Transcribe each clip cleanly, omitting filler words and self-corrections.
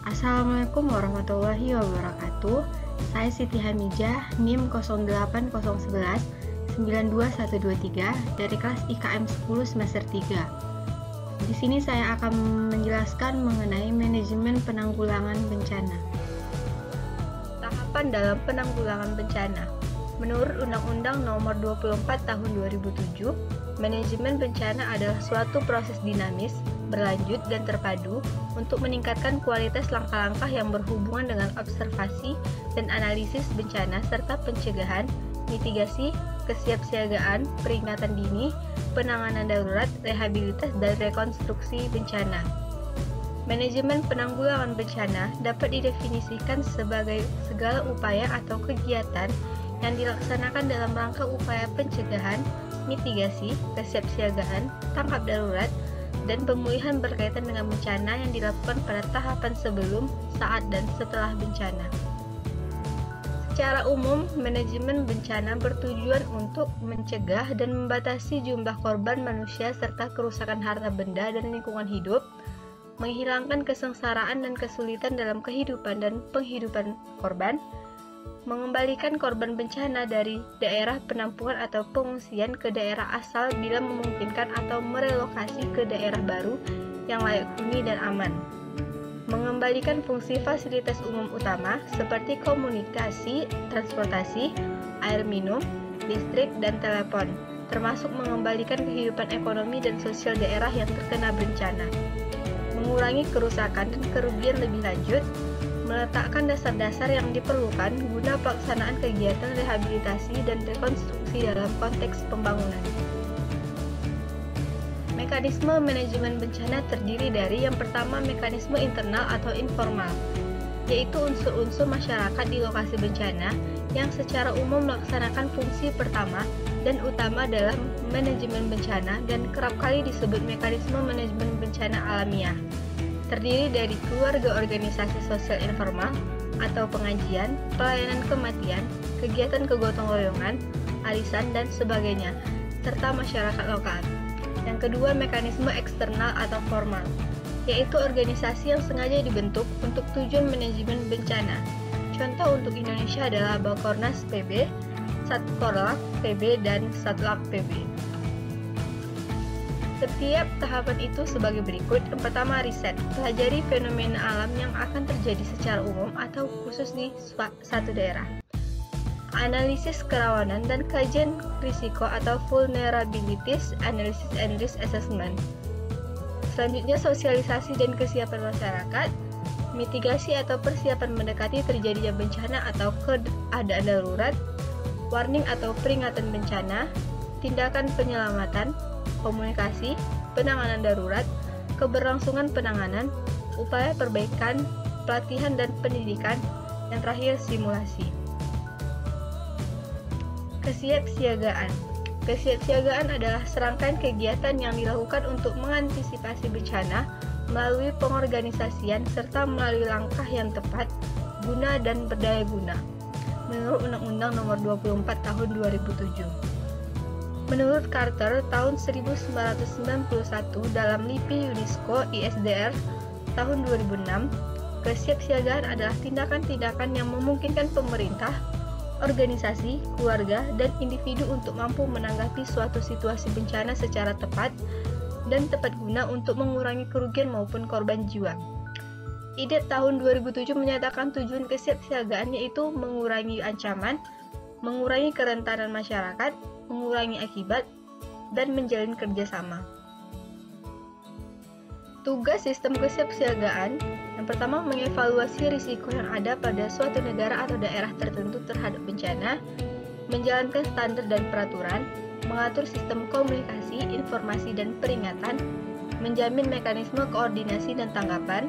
Assalamualaikum warahmatullahi wabarakatuh. Saya Siti Hamijah, NIM 0801192123 dari kelas IKM 10 semester 3. Di sini saya akan menjelaskan mengenai manajemen penanggulangan bencana. Tahapan dalam penanggulangan bencana. Menurut Undang-Undang Nomor 24 Tahun 2007, manajemen bencana adalah suatu proses dinamis, berlanjut, dan terpadu untuk meningkatkan kualitas langkah-langkah yang berhubungan dengan observasi dan analisis bencana serta pencegahan, mitigasi, kesiapsiagaan, peringatan dini, penanganan darurat, rehabilitas, dan rekonstruksi bencana. Manajemen penanggulangan bencana dapat didefinisikan sebagai segala upaya atau kegiatan yang dilaksanakan dalam rangka upaya pencegahan, mitigasi, kesiapsiagaan, tanggap darurat, dan pemulihan berkaitan dengan bencana yang dilakukan pada tahapan sebelum, saat, dan setelah bencana. Secara umum, manajemen bencana bertujuan untuk mencegah dan membatasi jumlah korban manusia serta kerusakan harta benda dan lingkungan hidup, menghilangkan kesengsaraan dan kesulitan dalam kehidupan dan penghidupan korban, mengembalikan korban bencana dari daerah penampungan atau pengungsian ke daerah asal bila memungkinkan atau merelokasi ke daerah baru yang layak huni dan aman. Mengembalikan fungsi fasilitas umum utama seperti komunikasi, transportasi, air minum, listrik, dan telepon, termasuk mengembalikan kehidupan ekonomi dan sosial daerah yang terkena bencana. Mengurangi kerusakan dan kerugian lebih lanjut, meletakkan dasar-dasar yang diperlukan guna pelaksanaan kegiatan rehabilitasi dan rekonstruksi dalam konteks pembangunan. Mekanisme manajemen bencana terdiri dari yang pertama mekanisme internal atau informal, yaitu unsur-unsur masyarakat di lokasi bencana yang secara umum melaksanakan fungsi pertama dan utama dalam manajemen bencana dan kerap kali disebut mekanisme manajemen bencana alamiah. Terdiri dari keluarga organisasi sosial informal atau pengajian, pelayanan kematian, kegiatan kegotong royongan, arisan, dan sebagainya, serta masyarakat lokal. Yang kedua, mekanisme eksternal atau formal, yaitu organisasi yang sengaja dibentuk untuk tujuan manajemen bencana. Contoh untuk Indonesia adalah Bakornas PB, Satkorlak PB, dan Satlak PB. Setiap tahapan itu sebagai berikut. Yang pertama, riset. Pelajari fenomena alam yang akan terjadi secara umum atau khusus di satu daerah. Analisis kerawanan dan kajian risiko atau vulnerabilities analysis and risk assessment. Selanjutnya, sosialisasi dan kesiapan masyarakat. Mitigasi atau persiapan mendekati terjadinya bencana atau keadaan darurat. Warning atau peringatan bencana. Tindakan penyelamatan, komunikasi, penanganan darurat, keberlangsungan penanganan, upaya perbaikan, pelatihan dan pendidikan, yang terakhir simulasi. Kesiapsiagaan. Kesiapsiagaan adalah serangkaian kegiatan yang dilakukan untuk mengantisipasi bencana melalui pengorganisasian serta melalui langkah yang tepat, guna dan berdaya guna. Menurut Undang-Undang Nomor 24 Tahun 2007. Menurut Carter, tahun 1991 dalam LIPI UNESCO ISDR tahun 2006, kesiapsiagaan adalah tindakan-tindakan yang memungkinkan pemerintah, organisasi, keluarga, dan individu untuk mampu menanggapi suatu situasi bencana secara tepat dan tepat guna untuk mengurangi kerugian maupun korban jiwa. IDET tahun 2007 menyatakan tujuan kesiapsiagaan yaitu mengurangi ancaman, mengurangi kerentanan masyarakat, mengurangi akibat, dan menjalin kerjasama. Tugas sistem kesiapsiagaan yang pertama mengevaluasi risiko yang ada pada suatu negara atau daerah tertentu terhadap bencana, menjalankan standar dan peraturan, mengatur sistem komunikasi, informasi, dan peringatan, menjamin mekanisme koordinasi dan tanggapan,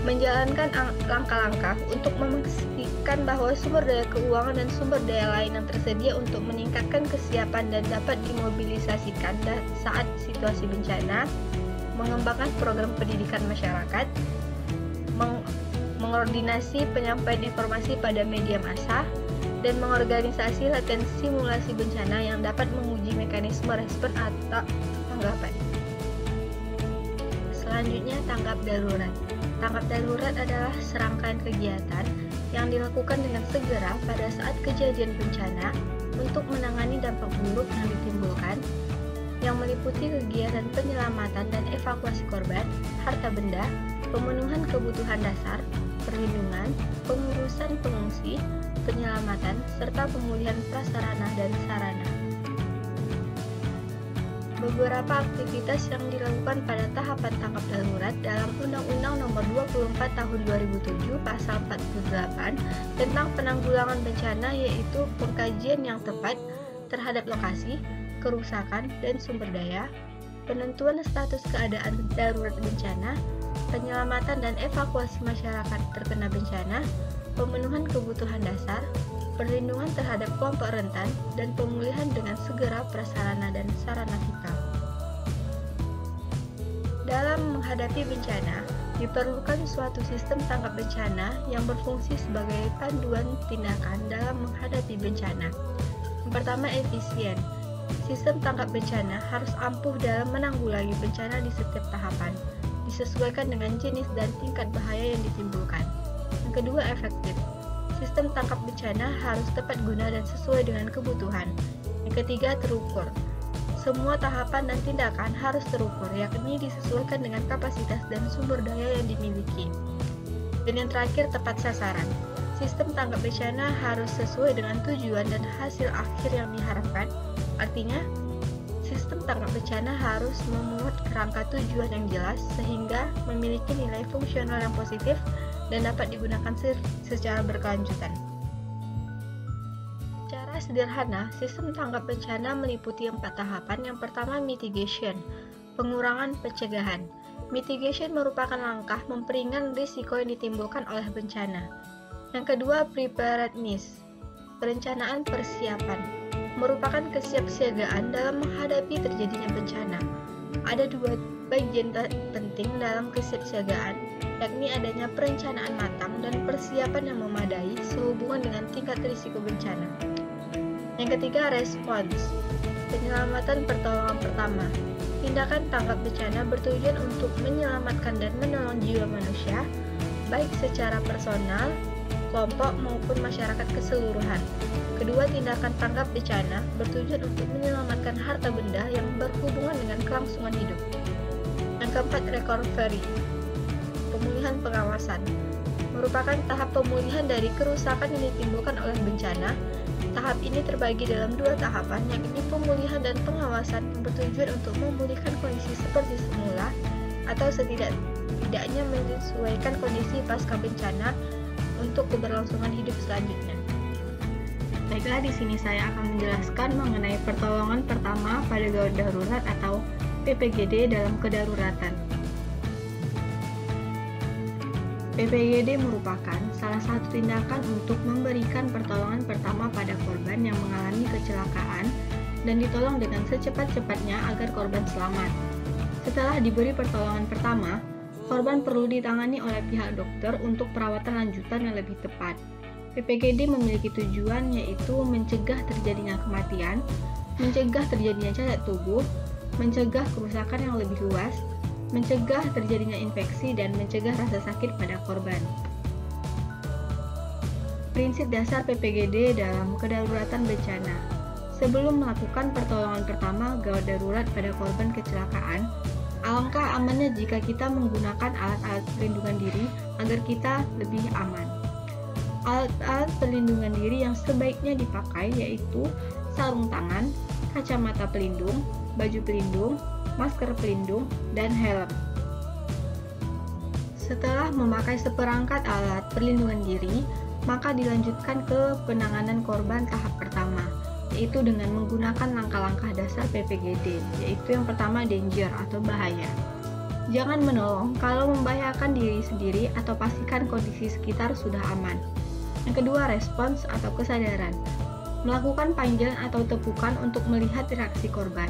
menjalankan langkah-langkah untuk memastikan bahwa sumber daya keuangan dan sumber daya lain yang tersedia untuk meningkatkan kesiapan dan dapat dimobilisasikan saat situasi bencana, mengembangkan program pendidikan masyarakat, mengordinasi penyampaian informasi pada media massa, dan mengorganisasi latihan simulasi bencana yang dapat menguji mekanisme respon atau tanggapan. Selanjutnya, tanggap darurat. Tanggap darurat adalah serangkaian kegiatan yang dilakukan dengan segera pada saat kejadian bencana untuk menangani dampak buruk yang ditimbulkan, yang meliputi kegiatan penyelamatan dan evakuasi korban, harta benda, pemenuhan kebutuhan dasar, perlindungan, pengurusan pengungsi, penyelamatan, serta pemulihan prasarana dan sarana. Beberapa aktivitas yang dilakukan pada tahapan tanggap darurat dalam Undang-Undang Nomor 24 Tahun 2007 Pasal 48 tentang penanggulangan bencana, yaitu pengkajian yang tepat terhadap lokasi, kerusakan, dan sumber daya, penentuan status keadaan darurat bencana, penyelamatan dan evakuasi masyarakat terkena bencana, pemenuhan kebutuhan dasar, perlindungan terhadap kelompok rentan, dan pemulihan dengan segera prasarana dan sarana vital. Dalam menghadapi bencana, diperlukan suatu sistem tanggap bencana yang berfungsi sebagai panduan tindakan dalam menghadapi bencana. Yang pertama, efisien. Sistem tanggap bencana harus ampuh dalam menanggulangi bencana di setiap tahapan, disesuaikan dengan jenis dan tingkat bahaya yang ditimbulkan. Yang kedua, efektif. Sistem tangkap bencana harus tepat guna dan sesuai dengan kebutuhan. Yang ketiga, terukur. Semua tahapan dan tindakan harus terukur, yakni disesuaikan dengan kapasitas dan sumber daya yang dimiliki. Dan yang terakhir, tepat sasaran. Sistem tanggap bencana harus sesuai dengan tujuan dan hasil akhir yang diharapkan. Artinya, sistem tanggap bencana harus memuat kerangka tujuan yang jelas sehingga memiliki nilai fungsional yang positif dan dapat digunakan secara berkelanjutan. Secara sederhana, sistem tanggap bencana meliputi 4 tahapan. Yang pertama, mitigation, pengurangan pencegahan. Mitigation merupakan langkah memperingan risiko yang ditimbulkan oleh bencana. Yang kedua, preparedness, perencanaan persiapan, merupakan kesiapsiagaan dalam menghadapi terjadinya bencana. Ada 2 bagian penting dalam kesiapsiagaan, yakni adanya perencanaan matang dan persiapan yang memadai sehubungan dengan tingkat risiko bencana. Yang ketiga, respons, penyelamatan pertolongan pertama. Tindakan tanggap bencana bertujuan untuk menyelamatkan dan menolong jiwa manusia, baik secara personal, kelompok, maupun masyarakat keseluruhan. Kedua, tindakan tanggap bencana bertujuan untuk menyelamatkan harta benda yang berhubungan dengan kelangsungan hidup. Yang keempat, recovery, pemulihan pengawasan, merupakan tahap pemulihan dari kerusakan yang ditimbulkan oleh bencana. Tahap ini terbagi dalam 2 tahapan, yakni pemulihan dan pengawasan yang bertujuan untuk memulihkan kondisi seperti semula atau setidaknya menyesuaikan kondisi pasca bencana untuk keberlangsungan hidup selanjutnya. Baiklah, di sini saya akan menjelaskan mengenai pertolongan pertama pada gawat darurat atau PPGD dalam kedaruratan. PPGD merupakan salah satu tindakan untuk memberikan pertolongan pertama pada korban yang mengalami kecelakaan dan ditolong dengan secepat-cepatnya agar korban selamat. Setelah diberi pertolongan pertama, korban perlu ditangani oleh pihak dokter untuk perawatan lanjutan yang lebih tepat. PPGD memiliki tujuan yaitu mencegah terjadinya kematian, mencegah terjadinya cacat tubuh, mencegah kerusakan yang lebih luas, mencegah terjadinya infeksi, dan mencegah rasa sakit pada korban. Prinsip dasar PPGD dalam kedaruratan bencana. Sebelum melakukan pertolongan pertama gawat darurat pada korban kecelakaan, alangkah amannya jika kita menggunakan alat-alat perlindungan diri agar kita lebih aman. Alat-alat perlindungan diri yang sebaiknya dipakai yaitu sarung tangan, kacamata pelindung, baju pelindung, masker pelindung, dan helm. Setelah memakai seperangkat alat perlindungan diri, maka dilanjutkan ke penanganan korban tahap pertama, yaitu dengan menggunakan langkah-langkah dasar PPGD, yaitu yang pertama, danger atau bahaya. Jangan menolong kalau membahayakan diri sendiri atau pastikan kondisi sekitar sudah aman. Yang kedua, respons atau kesadaran. Melakukan panggilan atau tepukan untuk melihat reaksi korban.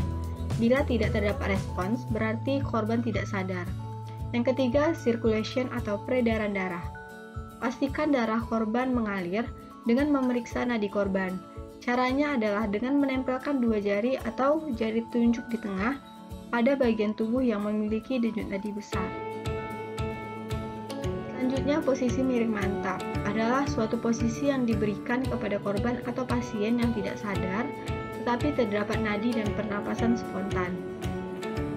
Bila tidak terdapat respons, berarti korban tidak sadar. Yang ketiga, circulation atau peredaran darah. Pastikan darah korban mengalir dengan memeriksa nadi korban. Caranya adalah dengan menempelkan 2 jari atau jari tunjuk di tengah pada bagian tubuh yang memiliki denyut nadi besar. Selanjutnya, posisi miring mantap adalah suatu posisi yang diberikan kepada korban atau pasien yang tidak sadar, tetapi terdapat nadi dan pernapasan spontan.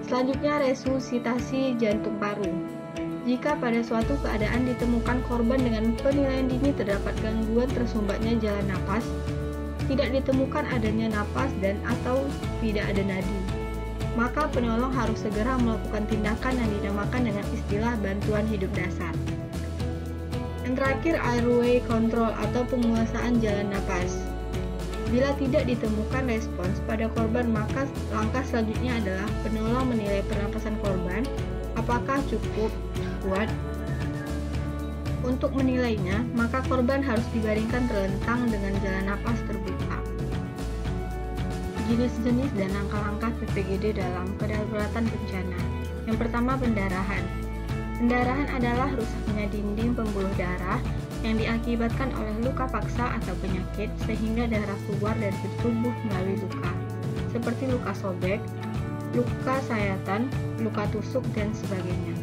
Selanjutnya, resusitasi jantung paru. Jika pada suatu keadaan ditemukan korban dengan penilaian dini terdapat gangguan tersumbatnya jalan napas, tidak ditemukan adanya napas dan atau tidak ada nadi, maka penolong harus segera melakukan tindakan yang dinamakan dengan istilah bantuan hidup dasar. Yang terakhir, airway control atau penguasaan jalan napas. Bila tidak ditemukan respons pada korban, maka langkah selanjutnya adalah penolong menilai pernapasan korban, apakah cukup kuat. Untuk menilainya, maka korban harus dibaringkan terlentang dengan jalan napas terbuka. Jenis-jenis dan langkah-langkah PPGD dalam kedaruratan bencana. Yang pertama, pendarahan. Pendarahan adalah rusaknya dinding pembuluh darah yang diakibatkan oleh luka paksa atau penyakit sehingga darah keluar dari tubuh melalui luka, seperti luka sobek, luka sayatan, luka tusuk, dan sebagainya.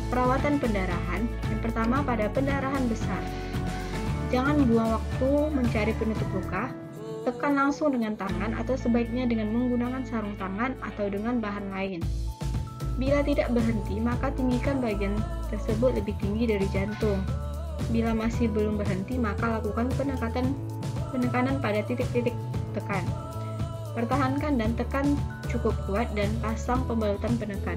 Perawatan pendarahan. Yang pertama, pada pendarahan besar, jangan buang waktu mencari penutup luka. Tekan langsung dengan tangan atau sebaiknya dengan menggunakan sarung tangan atau dengan bahan lain. Bila tidak berhenti, maka tinggikan bagian tersebut lebih tinggi dari jantung. Bila masih belum berhenti, maka lakukan penekanan pada titik-titik tekan. Pertahankan dan tekan cukup kuat dan pasang pembalutan penekan.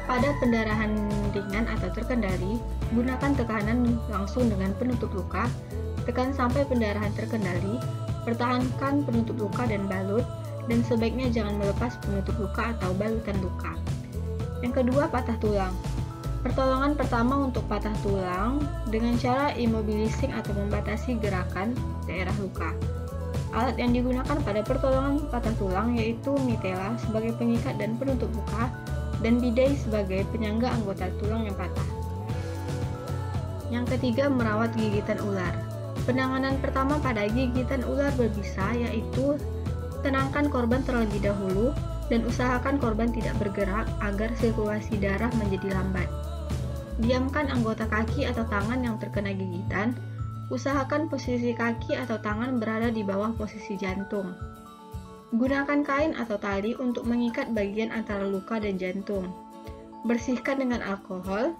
Pada pendarahan ringan atau terkendali, gunakan tekanan langsung dengan penutup luka, tekan sampai pendarahan terkendali, pertahankan penutup luka dan balut, dan sebaiknya jangan melepas penutup luka atau balutan luka. Yang kedua, patah tulang. Pertolongan pertama untuk patah tulang dengan cara immobilizing atau membatasi gerakan daerah luka. Alat yang digunakan pada pertolongan patah tulang yaitu mitela sebagai pengikat dan penutup luka, dan bidai sebagai penyangga anggota tulang yang patah. Yang ketiga, merawat gigitan ular. Penanganan pertama pada gigitan ular berbisa yaitu tenangkan korban terlebih dahulu dan usahakan korban tidak bergerak agar sirkulasi darah menjadi lambat. Diamkan anggota kaki atau tangan yang terkena gigitan. Usahakan posisi kaki atau tangan berada di bawah posisi jantung. Gunakan kain atau tali untuk mengikat bagian antara luka dan jantung. Bersihkan dengan alkohol.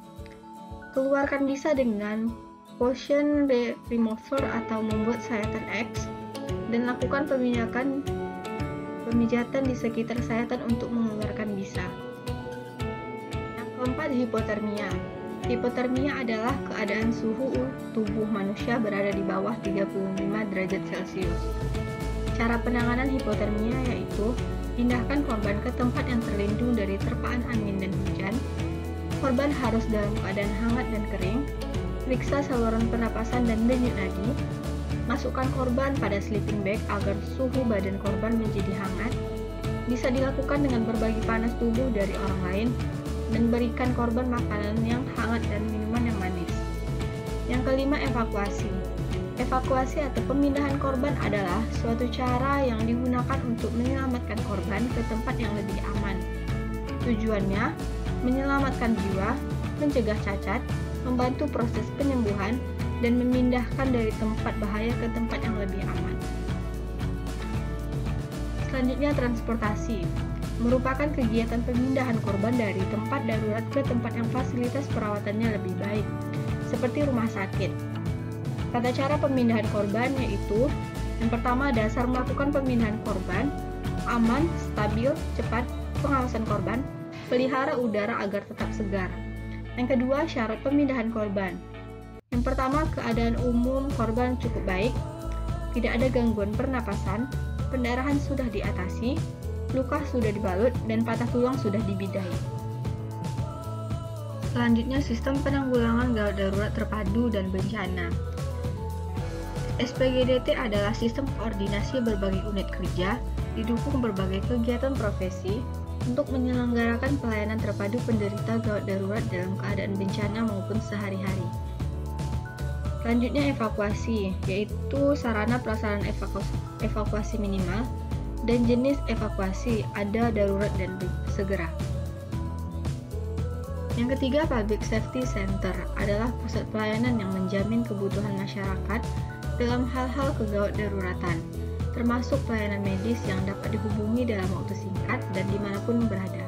Keluarkan bisa dengan potion remover atau membuat sayatan X, dan lakukan pemijatan di sekitar sayatan untuk mengeluarkan bisa. Yang keempat, hipotermia. Hipotermia adalah keadaan suhu tubuh manusia berada di bawah 35 derajat Celcius. Cara penanganan hipotermia yaitu pindahkan korban ke tempat yang terlindung dari terpaan angin dan hujan. Korban harus dalam keadaan hangat dan kering. Periksa saluran pernapasan dan denyut nadi. Masukkan korban pada sleeping bag agar suhu badan korban menjadi hangat. Bisa dilakukan dengan berbagi panas tubuh dari orang lain dan berikan korban makanan yang hangat dan minuman yang manis. Yang kelima, evakuasi. Evakuasi atau pemindahan korban adalah suatu cara yang digunakan untuk menyelamatkan korban ke tempat yang lebih aman. Tujuannya, menyelamatkan jiwa, mencegah cacat, membantu proses penyembuhan, dan memindahkan dari tempat bahaya ke tempat yang lebih aman. Selanjutnya, transportasi. Merupakan kegiatan pemindahan korban dari tempat darurat ke tempat yang fasilitas perawatannya lebih baik, seperti rumah sakit. Tata cara pemindahan korban yaitu: yang pertama, dasar melakukan pemindahan korban, aman, stabil, cepat, pengawasan korban, pelihara udara agar tetap segar. Yang kedua, syarat pemindahan korban. Yang pertama, keadaan umum korban cukup baik, tidak ada gangguan pernapasan, pendarahan sudah diatasi, luka sudah dibalut, dan patah tulang sudah dibidai. Selanjutnya, sistem penanggulangan gawat darurat terpadu dan bencana. SPGDT adalah sistem koordinasi berbagai unit kerja, didukung berbagai kegiatan profesi untuk menyelenggarakan pelayanan terpadu penderita gawat darurat dalam keadaan bencana maupun sehari-hari. Selanjutnya, evakuasi, yaitu sarana prasarana evakuasi minimal. Dan jenis evakuasi, ada darurat dan segera. Yang ketiga, Public Safety Center adalah pusat pelayanan yang menjamin kebutuhan masyarakat dalam hal-hal kegawat daruratan, termasuk pelayanan medis yang dapat dihubungi dalam waktu singkat dan dimanapun berada.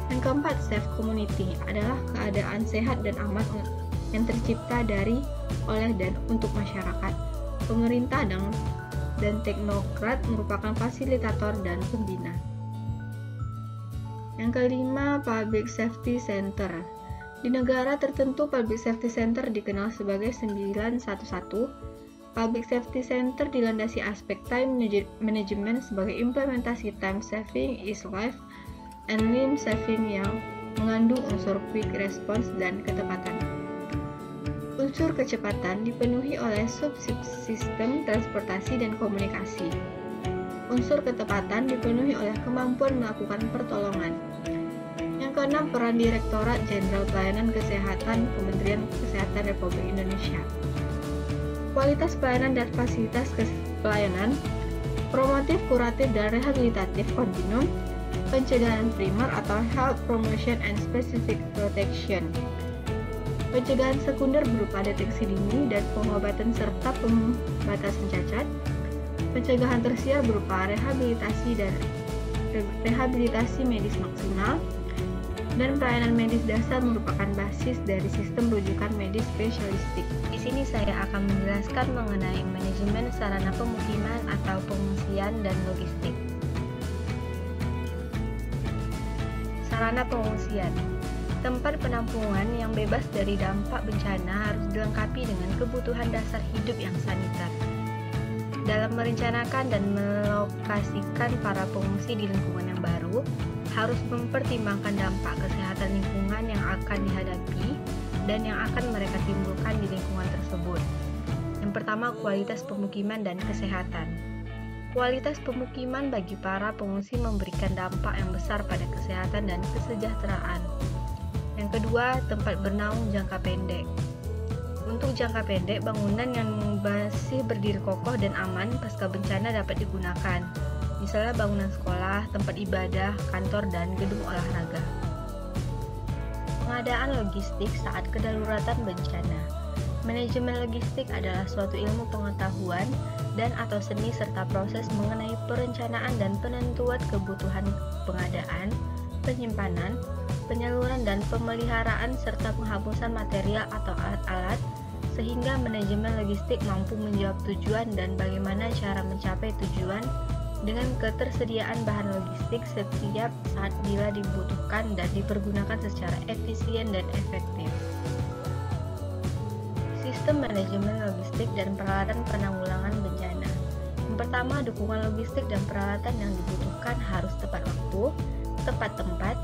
Yang keempat, Safe Community adalah keadaan sehat dan aman yang tercipta dari, oleh, dan untuk masyarakat. Pemerintah dan teknokrat merupakan fasilitator dan pembina. Yang kelima, Public Safety Center. Di negara tertentu, Public Safety Center dikenal sebagai 911. Public Safety Center dilandasi aspek time management sebagai implementasi time saving is life and limb saving yang mengandung unsur quick response dan ketepatan. Unsur kecepatan dipenuhi oleh subsistem transportasi dan komunikasi. Unsur ketepatan dipenuhi oleh kemampuan melakukan pertolongan. Yang keenam, peran Direktorat Jenderal Pelayanan Kesehatan Kementerian Kesehatan Republik Indonesia. Kualitas pelayanan dan fasilitas pelayanan, promotif, kuratif, dan rehabilitatif kontinum, pencegahan primer atau health promotion and specific protection. Pencegahan sekunder berupa deteksi dini dan pengobatan serta pembatasan cacat. Pencegahan tersier berupa rehabilitasi dan rehabilitasi medis maksimal. Dan pelayanan medis dasar merupakan basis dari sistem rujukan medis spesialistik. Di sini saya akan menjelaskan mengenai manajemen sarana pemukiman atau pengungsian dan logistik. Sarana pengungsian. Tempat penampungan yang bebas dari dampak bencana harus dilengkapi dengan kebutuhan dasar hidup yang saniter. Dalam merencanakan dan melokasikan para pengungsi di lingkungan yang baru, harus mempertimbangkan dampak kesehatan lingkungan yang akan dihadapi dan yang akan mereka timbulkan di lingkungan tersebut. Yang pertama, kualitas pemukiman dan kesehatan. Kualitas pemukiman bagi para pengungsi memberikan dampak yang besar pada kesehatan dan kesejahteraan. Yang kedua, tempat bernaung jangka pendek. Untuk jangka pendek, bangunan yang masih berdiri kokoh dan aman pasca bencana dapat digunakan. Misalnya bangunan sekolah, tempat ibadah, kantor, dan gedung olahraga. Pengadaan logistik saat kedaruratan bencana. Manajemen logistik adalah suatu ilmu pengetahuan dan atau seni serta proses mengenai perencanaan dan penentuan kebutuhan pengadaan, penyimpanan, penyaluran dan pemeliharaan serta penghapusan material atau alat-alat sehingga manajemen logistik mampu menjawab tujuan dan bagaimana cara mencapai tujuan dengan ketersediaan bahan logistik setiap saat bila dibutuhkan dan dipergunakan secara efisien dan efektif. Sistem manajemen logistik dan peralatan penanggulangan bencana. Yang pertama, dukungan logistik dan peralatan yang dibutuhkan harus tepat waktu, tepat tempat,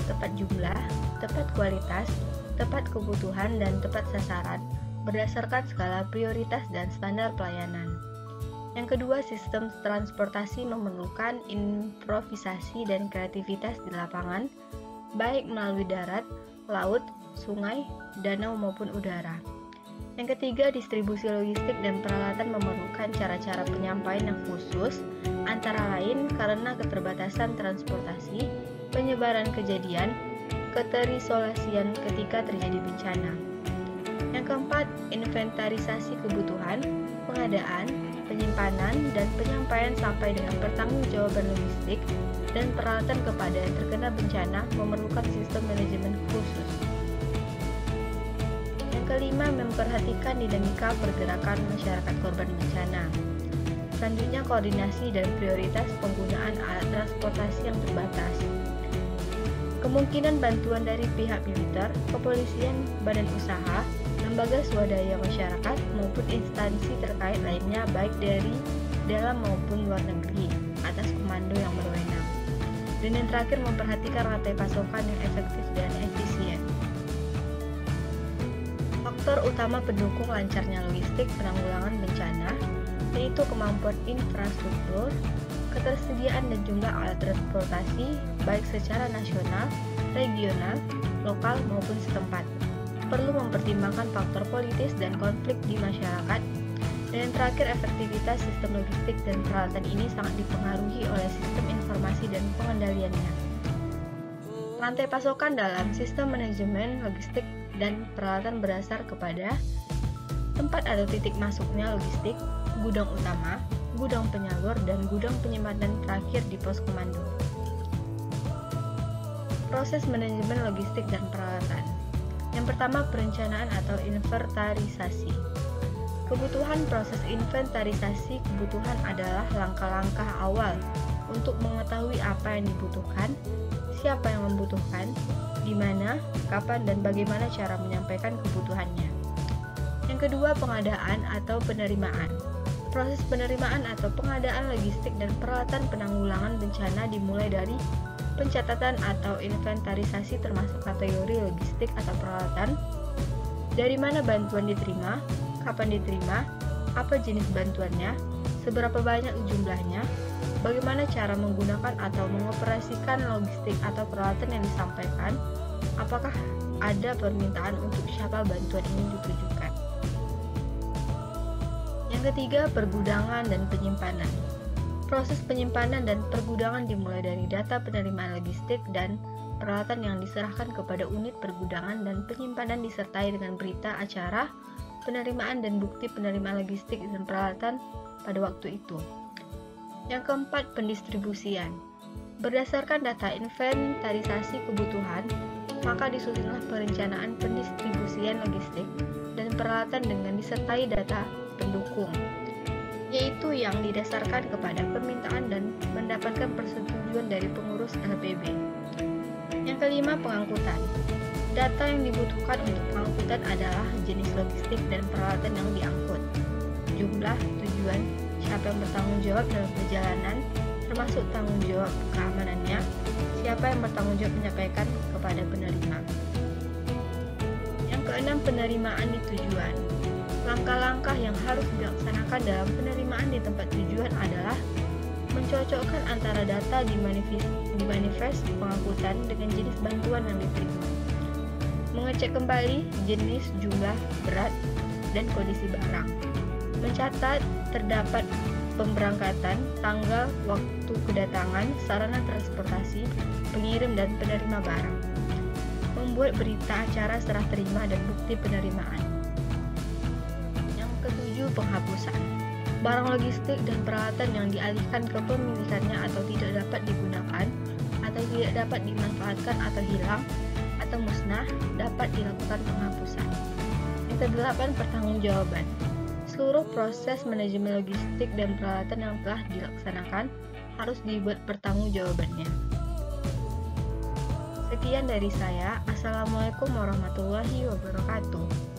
tepat jumlah, tepat kualitas, tepat kebutuhan, dan tepat sasaran berdasarkan skala prioritas dan standar pelayanan. Yang kedua, sistem transportasi memerlukan improvisasi dan kreativitas di lapangan, baik melalui darat, laut, sungai, danau maupun udara. Yang ketiga, distribusi logistik dan peralatan memerlukan cara-cara penyampaian yang khusus, antara lain karena keterbatasan transportasi, penyebaran kejadian, keterisolasian ketika terjadi bencana. Yang keempat, inventarisasi kebutuhan, pengadaan, penyimpanan, dan penyampaian sampai dengan pertanggungjawaban logistik dan peralatan kepada yang terkena bencana memerlukan sistem manajemen khusus. Yang kelima, memperhatikan dinamika pergerakan masyarakat korban bencana. Selanjutnya, koordinasi dan prioritas penggunaan alat transportasi yang terbatas. Kemungkinan bantuan dari pihak militer, kepolisian, badan usaha, lembaga swadaya masyarakat maupun instansi terkait lainnya baik dari dalam maupun luar negeri atas komando yang berwenang. Dan yang terakhir, memperhatikan rantai pasokan yang efektif dan efisien. Faktor utama pendukung lancarnya logistik penanggulangan bencana yaitu kemampuan infrastruktur, ketersediaan dan jumlah alat transportasi baik secara nasional, regional, lokal maupun setempat. Perlu mempertimbangkan faktor politis dan konflik di masyarakat, Dan yang terakhir, efektivitas sistem logistik dan peralatan ini sangat dipengaruhi oleh sistem informasi dan pengendaliannya. Rantai pasokan dalam sistem manajemen logistik dan peralatan berdasar kepada tempat atau titik masuknya logistik, gudang utama, gudang penyalur, dan gudang penyimpanan terakhir di pos komando. Proses manajemen logistik dan peralatan. Yang pertama, perencanaan atau inventarisasi. Kebutuhan. Proses inventarisasi kebutuhan adalah langkah-langkah awal untuk mengetahui apa yang dibutuhkan, siapa yang membutuhkan, di mana, kapan, dan bagaimana cara menyampaikan kebutuhannya. Yang kedua, pengadaan atau penerimaan. Proses penerimaan atau pengadaan logistik dan peralatan penanggulangan bencana dimulai dari pencatatan atau inventarisasi termasuk kategori logistik atau peralatan, dari mana bantuan diterima, kapan diterima, apa jenis bantuannya, seberapa banyak jumlahnya, bagaimana cara menggunakan atau mengoperasikan logistik atau peralatan yang disampaikan, apakah ada permintaan untuk siapa bantuan ini ditujukan. Yang ketiga, pergudangan dan penyimpanan. Proses penyimpanan dan pergudangan dimulai dari data penerimaan logistik dan peralatan yang diserahkan kepada unit pergudangan dan penyimpanan disertai dengan berita acara, penerimaan dan bukti penerimaan logistik dan peralatan pada waktu itu. Yang keempat, pendistribusian. Berdasarkan data inventarisasi kebutuhan, maka disusunlah perencanaan pendistribusian logistik dan peralatan dengan disertai data pendukung, yaitu yang didasarkan kepada permintaan dan mendapatkan persetujuan dari pengurus LPB. Yang kelima, pengangkutan. Data yang dibutuhkan untuk pengangkutan adalah jenis logistik dan peralatan yang diangkut, jumlah, tujuan, siapa yang bertanggung jawab dalam perjalanan, termasuk tanggung jawab keamanannya, siapa yang bertanggung jawab menyampaikan kepada penerima. Yang keenam, penerimaan di tujuan. Langkah-langkah yang harus dilaksanakan dalam penerimaan di tempat tujuan adalah mencocokkan antara data di manifest pengangkutan dengan jenis bantuan yang diterima, mengecek kembali jenis, jumlah, berat, dan kondisi barang, mencatat terdapat pemberangkatan, tanggal, waktu kedatangan, sarana transportasi, pengirim dan penerima barang, membuat berita acara serah terima dan bukti penerimaan. Ketujuh, penghapusan. Barang logistik dan peralatan yang dialihkan ke pemilikannya atau tidak dapat digunakan atau tidak dapat dimanfaatkan atau hilang atau musnah dapat dilakukan penghapusan. Yang kedelapan, pertanggungjawaban. Seluruh proses manajemen logistik dan peralatan yang telah dilaksanakan harus dibuat pertanggungjawabannya. Sekian dari saya. Assalamualaikum warahmatullahi wabarakatuh.